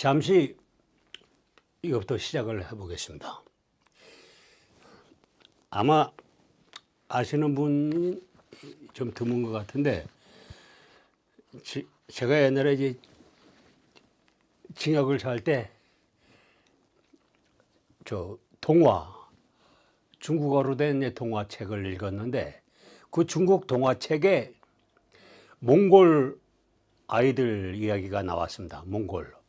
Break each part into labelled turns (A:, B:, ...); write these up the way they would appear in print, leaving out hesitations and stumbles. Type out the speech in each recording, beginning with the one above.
A: 잠시 이것부터 시작을 해보겠습니다. 아마 아시는 분이 좀 드문 것 같은데, 제가 옛날에 이제 징역을 살 때 동화, 중국어로 된 동화책을 읽었는데, 그 중국 동화책에 몽골 아이들 이야기가 나왔습니다. 몽골.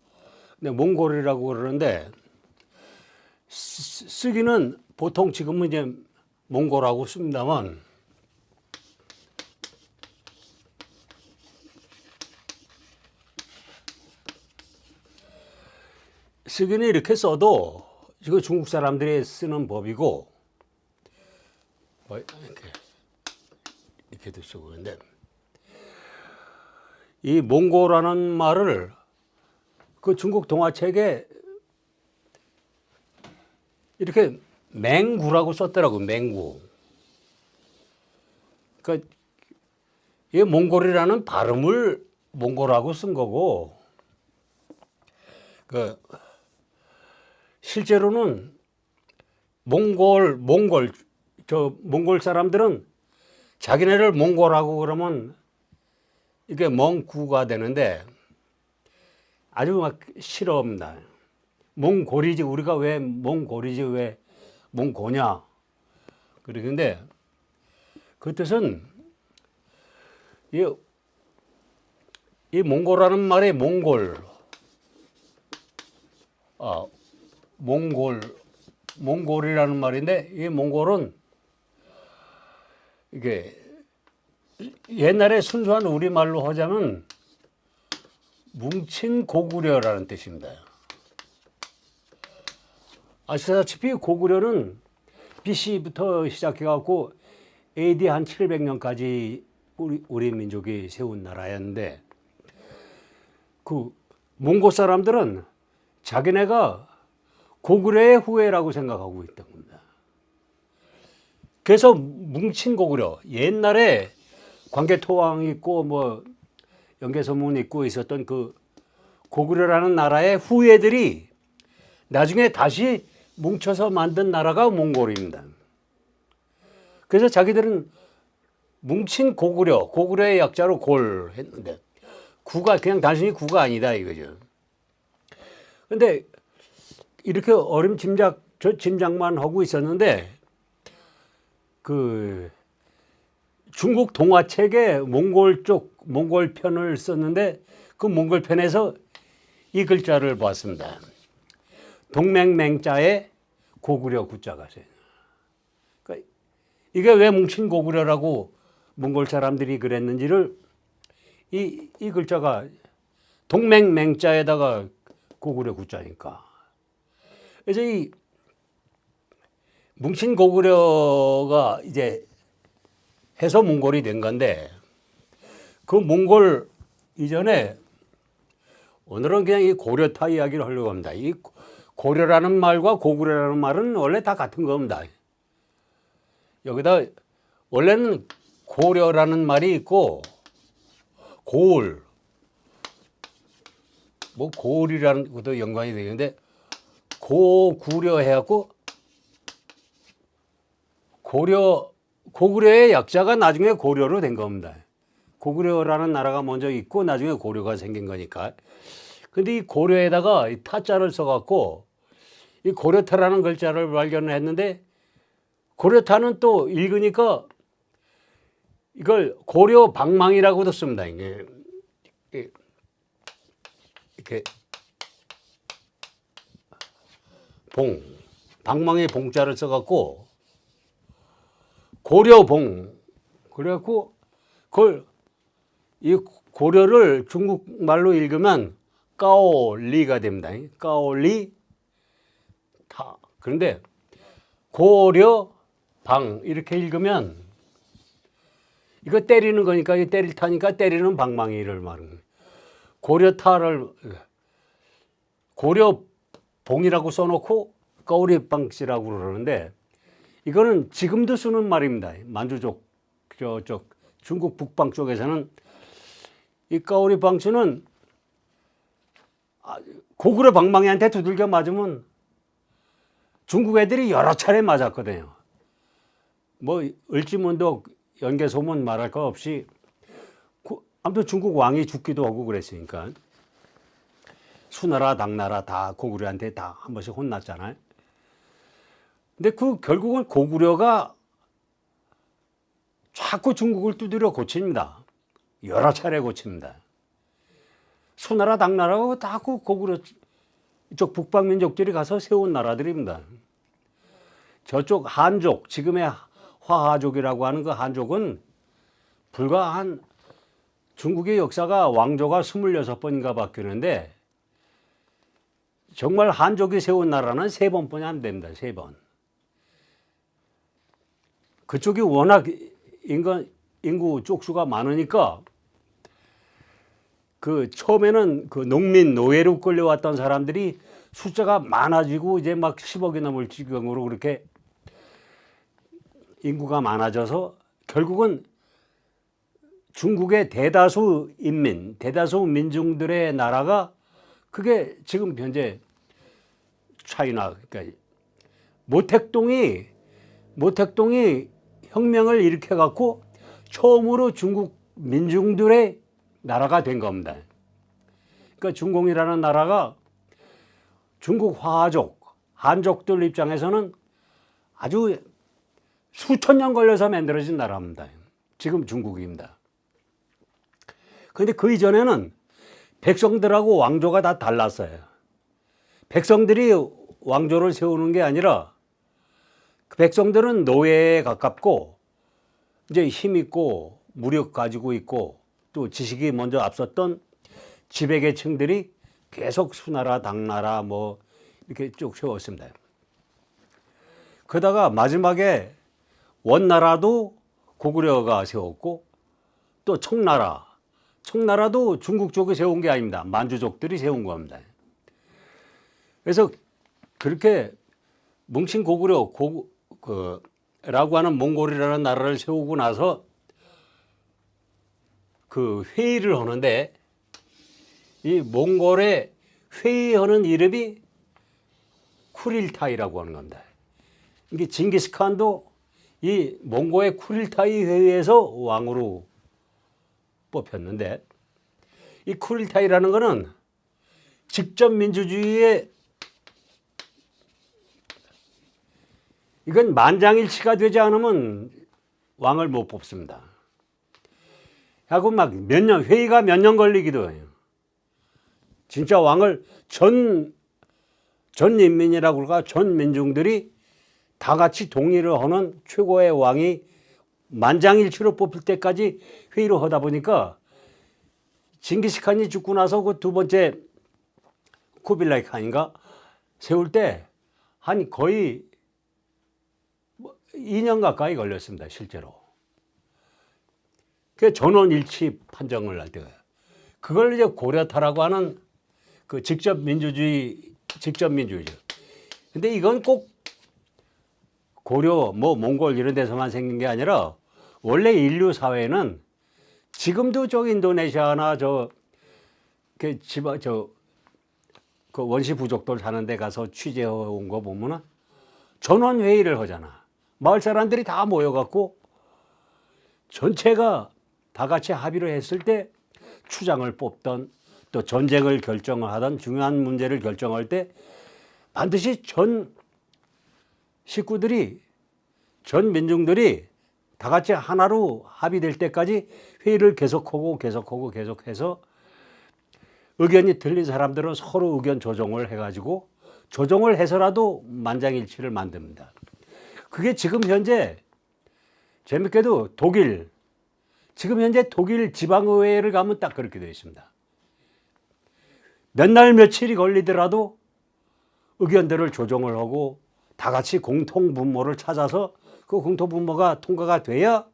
A: 근데 몽골이라고 그러는데 쓰기는 보통 지금은 이제 몽골하고 씁니다만, 쓰기는 이렇게 써도 이거 중국 사람들이 쓰는 법이고, 이렇게도 쓰고 그런데, 이 몽고라는 말을 그 중국 동화책에 이렇게 맹구라고 썼더라고. 맹구. 그러니까 이 몽골이라는 발음을 몽골하고 쓴 거고, 실제로는 몽골 사람들은 자기네를 몽골하고 그러면 이게 멍구가 되는데 아주 막 싫어합니다. 몽골이지, 우리가 왜 몽골이지, 왜 몽고냐. 그러는데 그 뜻은 이 몽골이라는 말이 몽골이라는 말인데, 이 몽골은 이게 옛날에 순수한 우리말로 하자면 뭉친 고구려라는 뜻입니다. 아시다시피 고구려는 BC부터 시작해갖고 AD 한 700년까지 우리 민족이 세운 나라였는데, 그 몽골 사람들은 자기네가 고구려의 후예라고 생각하고 있던 겁니다. 그래서 뭉친 고구려, 옛날에 광개토왕 있고 뭐 연개소문 있고 있었던 그 고구려라는 나라의 후예들이 나중에 다시 뭉쳐서 만든 나라가 몽골입니다. 그래서 자기들은 뭉친 고구려의 약자로 골 했는데, 구가 그냥 단순히 구가 아니다 이거죠. 근데 이렇게 짐작만 하고 있었는데, 그 중국 동화책에 몽골 편을 썼는데, 그 몽골 편에서 이 글자를 보았습니다. 동맹맹자에 고구려 구자가 있어요. 그러니까 이게 왜 뭉친 고구려라고 몽골 사람들이 그랬는지를 이 글자가 동맹맹자에다가 고구려 구자니까. 그래서 이 뭉친 고구려가 이제 해서 몽골이 된 건데, 그 몽골 이전에 오늘은 그냥 이 고려타 이야기를 하려고 합니다. 이 고려라는 말과 고구려라는 말은 원래 다 같은 겁니다. 여기다 원래는 고려라는 말이 있고 고을이라는 것도 연관이 되는데, 고구려 해갖고 고구려의 약자가 나중에 고려로 된 겁니다. 고구려라는 나라가 먼저 있고 나중에 고려가 생긴 거니까. 근데 이 고려에다가 이 타자를 써갖고 이 고려타라는 글자를 발견했는데, 고려타는 또 읽으니까 이걸 고려 방망이라고도 씁니다. 이렇게 방망이 봉자를 써갖고 고려봉. 그래갖고 이 고려를 중국말로 읽으면 까오리가 됩니다. 까오리 타. 그런데 고려방 이렇게 읽으면 이거 때리는 거니까, 이 때릴 타니까 때리는 방망이를 말하는 거예요. 고려봉이라고 써놓고 까오리방씨라고 그러는데, 이거는 지금도 쓰는 말입니다. 만주족 저쪽 중국 북방 쪽에서는 이 까오리방씨는 고구려 방망이한테 두들겨 맞으면 중국 애들이 여러 차례 맞았거든요. 뭐 을지문도 연개소문 말할 거 없이 아무튼 중국 왕이 죽기도 하고 그랬으니까 수나라 당나라 다 고구려한테 다 한 번씩 혼났잖아요. 근데 그 결국은 고구려가 자꾸 중국을 두드려 고칩니다. 여러 차례 고칩니다. 수나라 당나라가 다 그 고구려 이쪽 북방민족들이 가서 세운 나라들입니다. 저쪽 한족, 지금의 화하족이라고 하는 그 한족은 불과 한 중국의 역사가 왕조가 26번인가 바뀌는데 정말 한족이 세운 나라는 3번뿐이 안 됩니다. 3번. 그쪽이 워낙 인구 쪽수가 많으니까 그 처음에는 그 농민 노예로 끌려왔던 사람들이 숫자가 많아지고 이제 막 10억이 넘을 지경으로 그렇게 인구가 많아져서 결국은 중국의 대다수 인민, 대다수 민중들의 나라가 그게 지금 현재 차이나, 그러니까 모택동이 혁명을 일으켜 갖고 처음으로 중국 민중들의 나라가 된 겁니다. 그러니까 중공이라는 나라가 중국 화족, 한족들 입장에서는 아주 수천 년 걸려서 만들어진 나라입니다. 지금 중국입니다. 그런데 그 이전에는 백성들하고 왕조가 다 달랐어요. 백성들이 왕조를 세우는 게 아니라 그 백성들은 노예에 가깝고 이제 힘 있고 무력 가지고 있고 또 지식이 먼저 앞섰던 지배계층들이 계속 수나라, 당나라 뭐 이렇게 쭉 세웠습니다. 그러다가 마지막에 원나라도 고구려가 세웠고 또 청나라도 중국 쪽이 세운 게 아닙니다. 만주족들이 세운 겁니다. 그래서 그렇게 뭉친 고구려라고 하는 몽골이라는 나라를 세우고 나서 그 회의를 하는데 이 몽골의 회의하는 이름이 쿠릴타이라고 하는 겁니다. 이게 징기스칸도 이 몽골의 쿠릴타이 회의에서 왕으로 뽑혔는데 이 쿠릴타이라는 거는 직접 민주주의의 이건 만장일치가 되지 않으면 왕을 못 뽑습니다. 하고 막 회의가 몇 년 걸리기도 해요. 진짜 왕을 전 인민이라고 그럴까? 전 민중들이 다 같이 동의를 하는 최고의 왕이 만장일치로 뽑힐 때까지 회의를 하다 보니까 징기스칸이 죽고 나서 그 두 번째 쿠빌라이 칸인가 세울 때 한 거의 2년 가까이 걸렸습니다. 실제로. 그 전원일치 판정을 할 때가 그걸 이제 고려타라고 하는 그 직접 민주주의죠. 근데 이건 꼭 고려, 몽골 이런 데서만 생긴 게 아니라 원래 인류 사회는 지금도 저 인도네시아나 그 원시 부족들 사는 데 가서 취재해 온 거 보면은 전원 회의를 하잖아. 마을 사람들이 다 모여갖고 전체가 다 같이 합의를 했을 때 추장을 뽑던 또 전쟁을 결정을 하던 중요한 문제를 결정할 때 반드시 전 식구들이 전 민중들이 다 같이 하나로 합의될 때까지 회의를 계속해서 의견이 틀린 사람들은 서로 의견 조정을 해가지고 조정을 해서라도 만장일치를 만듭니다. 그게 지금 현재 재밌게도 지금 현재 독일 지방의회를 가면 딱 그렇게 되어 있습니다. 몇 날 며칠이 걸리더라도 의견들을 조정을 하고 다 같이 공통분모를 찾아서 그 공통분모가 통과가 돼야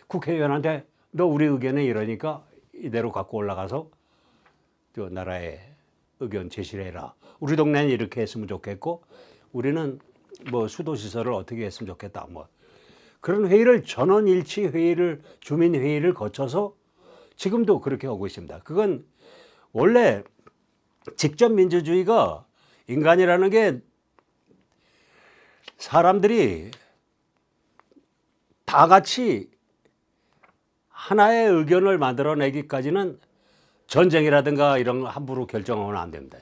A: 국회의원한테 너 우리 의견은 이러니까 이대로 갖고 올라가서 저 나라에 의견 제시를 해라. 우리 동네는 이렇게 했으면 좋겠고 우리는 뭐 수도시설을 어떻게 했으면 좋겠다. 뭐 그런 회의를 전원일치 회의를 주민회의를 거쳐서 지금도 그렇게 하고 있습니다. 그건 원래 직접 민주주의가 인간이라는 게 사람들이 다 같이 하나의 의견을 만들어내기까지는 전쟁이라든가 이런 거 함부로 결정하면 안 됩니다.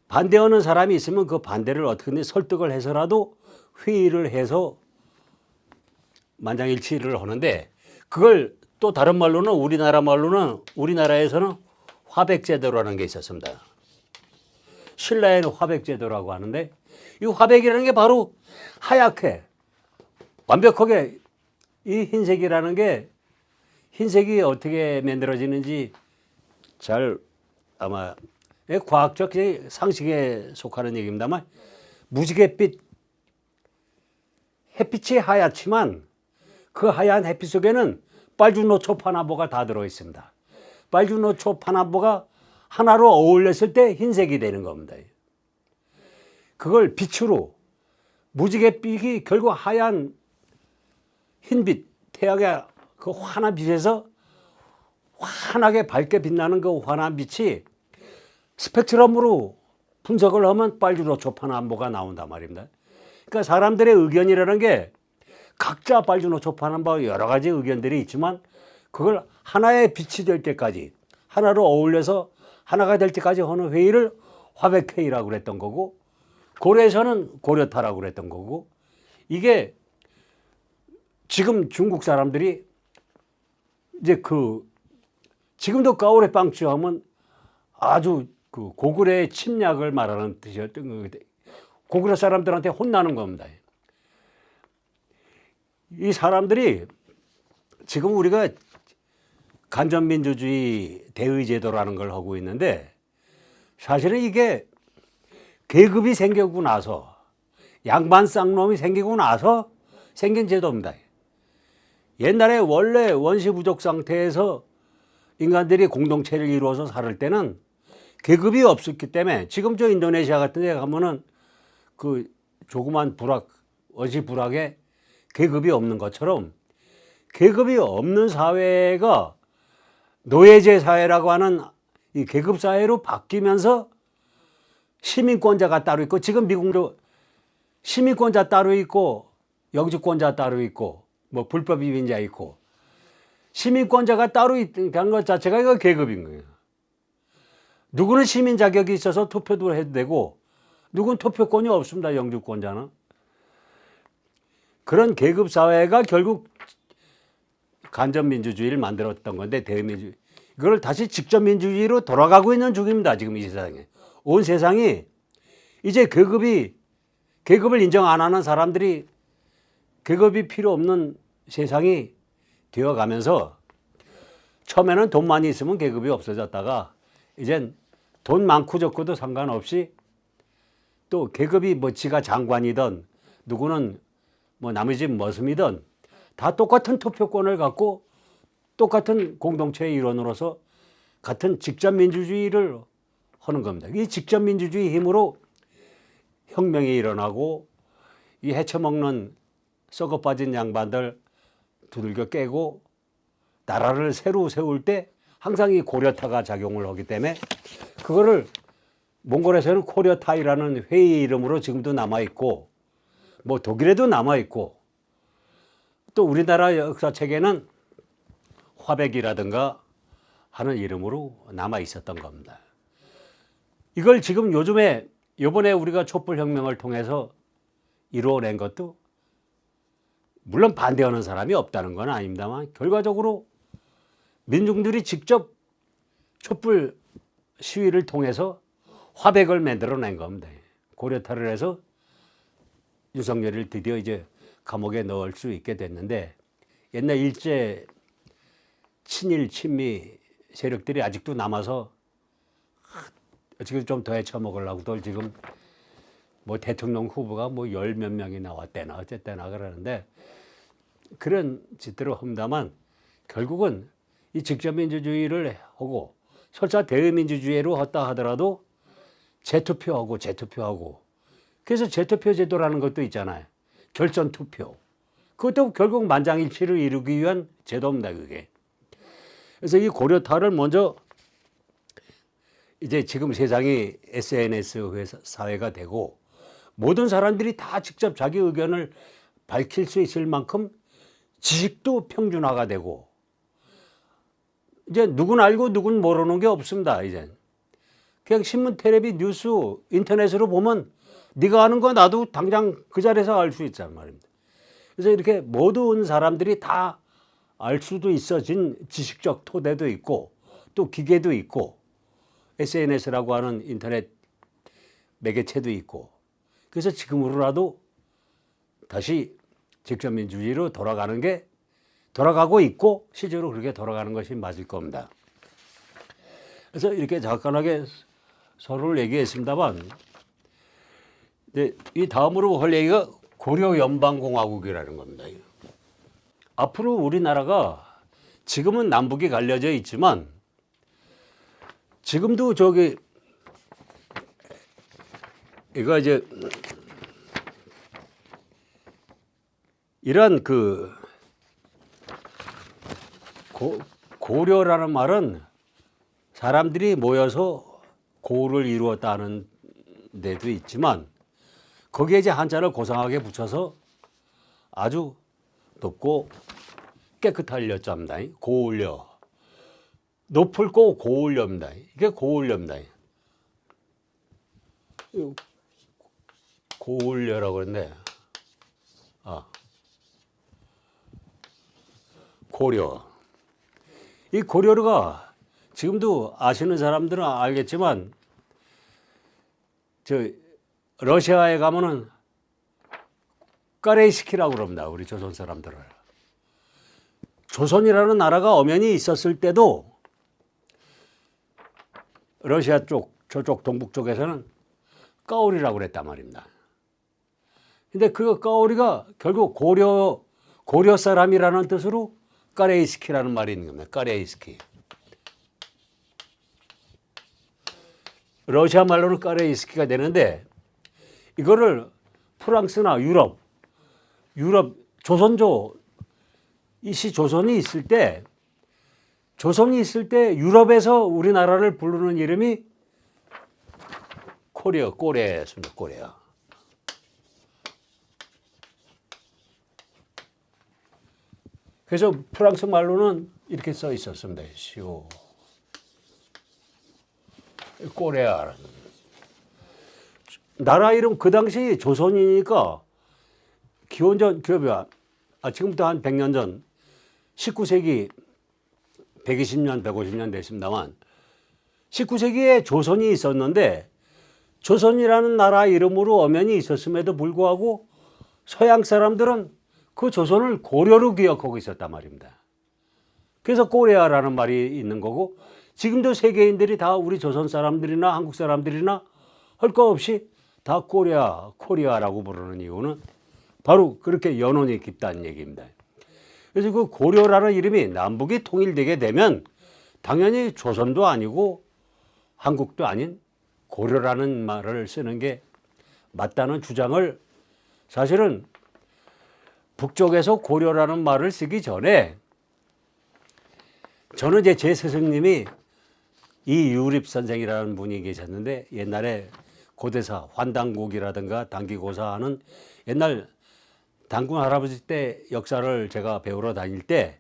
A: 반대하는 사람이 있으면 그 반대를 어떻게든 설득을 해서라도 회의를 해서 만장일치를 하는데, 그걸 또 다른 말로는 우리나라에서는 화백제도라는 게 있었습니다. 신라에는 화백제도라고 하는데, 이 화백이라는 게 바로 하얗게 완벽하게 이 흰색이라는 게, 흰색이 어떻게 만들어지는지 잘 아마 과학적 상식에 속하는 얘기입니다만, 무지갯빛 햇빛이 하얗지만 그 하얀 햇빛 속에는 빨주노초 파나보가 다 들어 있습니다. 빨주노초 파나보가 하나로 어울렸을 때 흰색이 되는 겁니다. 그걸 빛으로, 무지갯빛이 결국 하얀 흰빛, 태양의 그 환한 빛에서 환하게 밝게 빛나는 그 환한 빛이 스펙트럼으로 분석을 하면 빨주노초 파나보가 나온단 말입니다. 그러니까 사람들의 의견이라는 게 각자 빨주노초 파나보 여러 가지 의견들이 있지만, 그걸 하나의 빛이 될 때까지, 하나로 어울려서 하나가 될 때까지 하는 회의를 화백회의라고 그랬던 거고, 고려에서는 고려타라고 그랬던 거고, 이게 지금 중국 사람들이 이제 지금도 까오레빵주 하면 아주 그 고구려의 침략을 말하는 뜻이었던 거거든요. 고구려 사람들한테 혼나는 겁니다. 이 사람들이 지금 우리가 간접민주주의 대의제도라는 걸 하고 있는데, 사실은 이게 계급이 생기고 나서, 양반 쌍놈이 생기고 나서 생긴 제도입니다. 옛날에 원래 원시부족 상태에서 인간들이 공동체를 이루어서 살 때는 계급이 없었기 때문에, 지금 저 인도네시아 같은 데 가면은 그 조그만 부락, 원시 부락에 계급이 없는 것처럼, 계급이 없는 사회가 노예제 사회라고 하는 이 계급 사회로 바뀌면서 시민권자가 따로 있고, 지금 미국도 시민권자 따로 있고 영주권자 따로 있고 뭐 불법 이민자 있고, 시민권자가 따로 있다는 것 자체가 이거 계급인 거예요. 누구는 시민 자격이 있어서 투표도 해도 되고, 누구는 투표권이 없습니다. 영주권자는. 그런 계급 사회가 결국 간접민주주의를 만들었던 건데, 대의민주주의, 이걸 다시 직접민주주의로 돌아가고 있는 중입니다. 지금 이 세상에. 온 세상이 이제 계급을 인정 안 하는 사람들이, 계급이 필요 없는 세상이 되어가면서, 처음에는 돈 많이 있으면 계급이 없어졌다가 이젠 돈 많고 적고도 상관없이, 또 계급이 뭐 지가 장관이든 누구는 뭐 남의 집 머슴이든 다 똑같은 투표권을 갖고 똑같은 공동체의 일원으로서 같은 직접민주주의를 하는 겁니다. 이 직접민주주의 힘으로 혁명이 일어나고, 이 헤쳐먹는 썩어 빠진 양반들 두들겨 깨고 나라를 새로 세울 때 항상 이 고려타가 작용을 하기 때문에, 그거를 몽골에서는 고려타이라는 회의 이름으로 지금도 남아있고, 뭐 독일에도 남아있고, 또 우리나라 역사책에는 화백이라든가 하는 이름으로 남아있었던 겁니다. 이걸 지금 요번에 우리가 촛불혁명을 통해서 이루어낸 것도, 물론 반대하는 사람이 없다는 건 아닙니다만, 결과적으로 민중들이 직접 촛불 시위를 통해서 화백을 만들어낸 겁니다. 고려타를 해서 윤석열을 드디어 이제 감옥에 넣을 수 있게 됐는데, 옛날 일제 친일 친미 세력들이 아직도 남아서 지금 좀 더 헤쳐먹으려고도 지금 뭐 대통령 후보가 뭐 열 몇 명이 나왔대나 어쨌대나 그러는데, 그런 짓들을 합니다만, 결국은 이 직접민주주의를 하고, 설사 대의민주주의로 했다 하더라도 재투표하고, 그래서 재투표 제도라는 것도 있잖아요. 결선투표. 그것도 결국 만장일치를 이루기 위한 제도입니다, 그게. 그래서 이 고려타를 먼저 이제 지금 세상이 SNS 사회가 되고 모든 사람들이 다 직접 자기 의견을 밝힐 수 있을 만큼 지식도 평준화가 되고 이제 누군 알고 누군 모르는 게 없습니다. 이제 그냥 신문, 텔레비, 뉴스, 인터넷으로 보면 네가 아는 거 나도 당장 그 자리에서 알 수 있단 말입니다. 그래서 이렇게 모든 사람들이 다 알 수도 있어진 지식적 토대도 있고 또 기계도 있고 SNS라고 하는 인터넷 매개체도 있고 그래서 지금으로라도 다시 직접민주주의로 돌아가고 있고 실제로 그렇게 돌아가는 것이 맞을 겁니다. 그래서 이렇게 잠깐하게 서로를 얘기했습니다만 이 다음으로 할 얘기가 고려연방공화국이라는 겁니다. 앞으로 우리나라가 지금은 남북이 갈려져 있지만 지금도 이거 이제 이런 고려라는 말은 사람들이 모여서 고를 이루었다는 데도 있지만 거기에 이제 한자를 고상하게 붙여서 아주 높고 깨끗할 여자입니다. 고을려. 높을 고 고을려입니다. 이게 고을려입니다. 고을려라고 그러는데 고려. 이 고려가 지금도 아시는 사람들은 알겠지만 러시아에 가면은 까레이스키라고 그럽니다. 우리 조선 사람들을. 조선이라는 나라가 엄연히 있었을 때도 러시아 저쪽 동북 쪽에서는 까오리라고 그랬단 말입니다. 근데 그 까오리가 결국 고려 사람이라는 뜻으로 까레이스키라는 말이 있는 겁니다. 까레이스키. 러시아 말로는 까레이스키가 되는데 이거를 프랑스나 유럽 조선이 있을 때 유럽에서 우리나라를 부르는 이름이 꼬레였습니다. 꼬레야. 그래서 프랑스 말로는 이렇게 써 있었습니다. 시오 꼬레아. 나라 이름 그 당시 조선이니까 지금부터 한 100년 전 19세기 120년 150년 됐습니다만 19세기에 조선이 있었는데 조선이라는 나라 이름으로 엄연히 있었음에도 불구하고 서양 사람들은 그 조선을 고려로 기억하고 있었단 말입니다. 그래서 꼬레아라는 말이 있는 거고 지금도 세계인들이 다 우리 조선 사람들이나 한국 사람들이나 할 거 없이 다 코리아라고 부르는 이유는 바로 그렇게 연원이 깊다는 얘기입니다. 그래서 그 고려라는 이름이 남북이 통일되게 되면 당연히 조선도 아니고 한국도 아닌 고려라는 말을 쓰는 게 맞다는 주장을 사실은 북쪽에서 고려라는 말을 쓰기 전에 저는 이제 제 스승님이 이유립 선생이라는 분이 계셨는데 옛날에 고대사 환당국이라든가 당기고사 하는 옛날 당군 할아버지 때 역사를 제가 배우러 다닐 때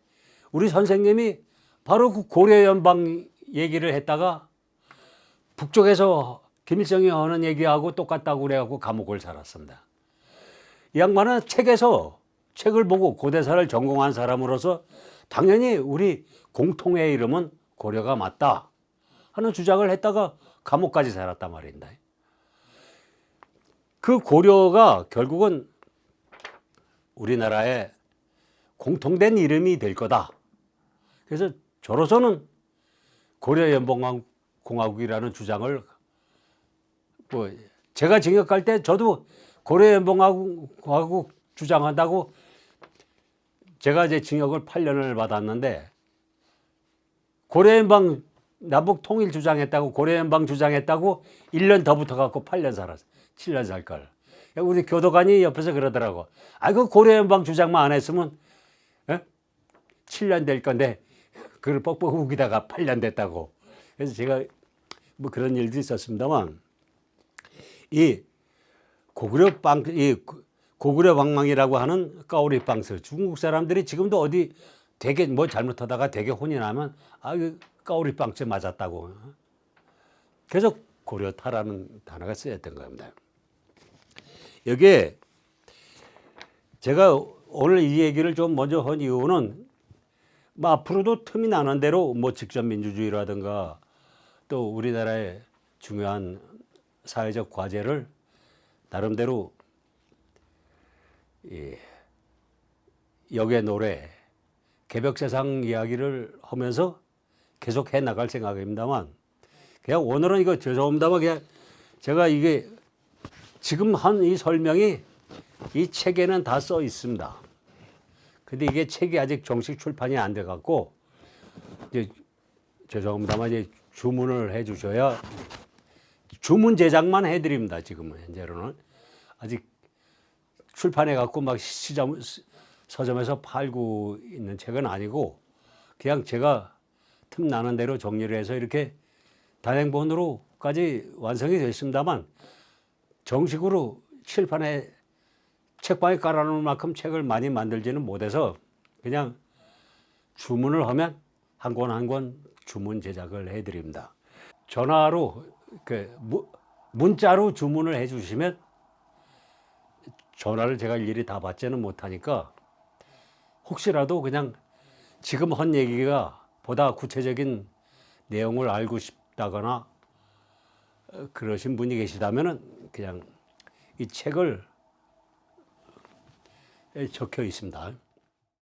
A: 우리 선생님이 바로 그 고려연방 얘기를 했다가 북쪽에서 김일성이 하는 얘기하고 똑같다고 그래갖고 감옥을 살았습니다. 이 양반은 책을 보고 고대사를 전공한 사람으로서 당연히 우리 공통의 이름은 고려가 맞다 하는 주장을 했다가 감옥까지 살았단 말입니다. 그 고려가 결국은 우리나라의 공통된 이름이 될 거다. 그래서 저로서는 고려연방공화국이라는 주장을 제가 징역갈 때 저도 고려연방공화국 주장한다고 제가 이제 징역을 8년을 받았는데 고려연방 남북 통일 주장했다고 고려연방 주장했다고 1년 더 붙어갖고 8년 살았어요. 7년 살 걸. 우리 교도관이 옆에서 그러더라고. 그 고려연방 주장만 안 했으면 7년 될 건데 그걸 뻑뻑 우기다가 8년 됐다고. 그래서 제가 뭐 그런 일도 있었습니다만 이 고구려 방망이라고 하는 까오리 빵스 중국 사람들이 지금도 어디 되게 뭐 잘못하다가 되게 혼이 나면 그 까오리 빵스 맞았다고. 그래서 고려타라는 단어가 쓰였던 겁니다. 여기에 제가 오늘 이 얘기를 좀 먼저 한 이유는 뭐 앞으로도 틈이 나는 대로 뭐 직접 민주주의라든가 또 우리나라의 중요한 사회적 과제를 나름대로 역의 노래, 개벽세상 이야기를 하면서 계속 해 나갈 생각입니다만 그냥 오늘은 이거 죄송합니다만 그냥 제가 이게 지금 한 이 설명이 이 책에는 다 써 있습니다. 근데 이게 책이 아직 정식 출판이 안 돼 갖고 이제 죄송합니다만 이제 주문을 해 주셔야 주문 제작만 해 드립니다. 지금은 현재로는 아직 출판해 갖고 막 서점에서 팔고 있는 책은 아니고 그냥 제가 틈 나는 대로 정리를 해서 이렇게 단행본으로까지 완성이 됐습니다만 정식으로 칠판에 책방에 깔아놓을 만큼 책을 많이 만들지는 못해서 그냥 주문을 하면 한 권 한 권 주문 제작을 해드립니다. 전화로 문자로 주문을 해주시면 전화를 제가 일일이 다 받지는 못하니까 혹시라도 그냥 지금 한 얘기가 보다 구체적인 내용을 알고 싶다거나 그러신 분이 계시다면은 그냥 이 책을 적혀 있습니다.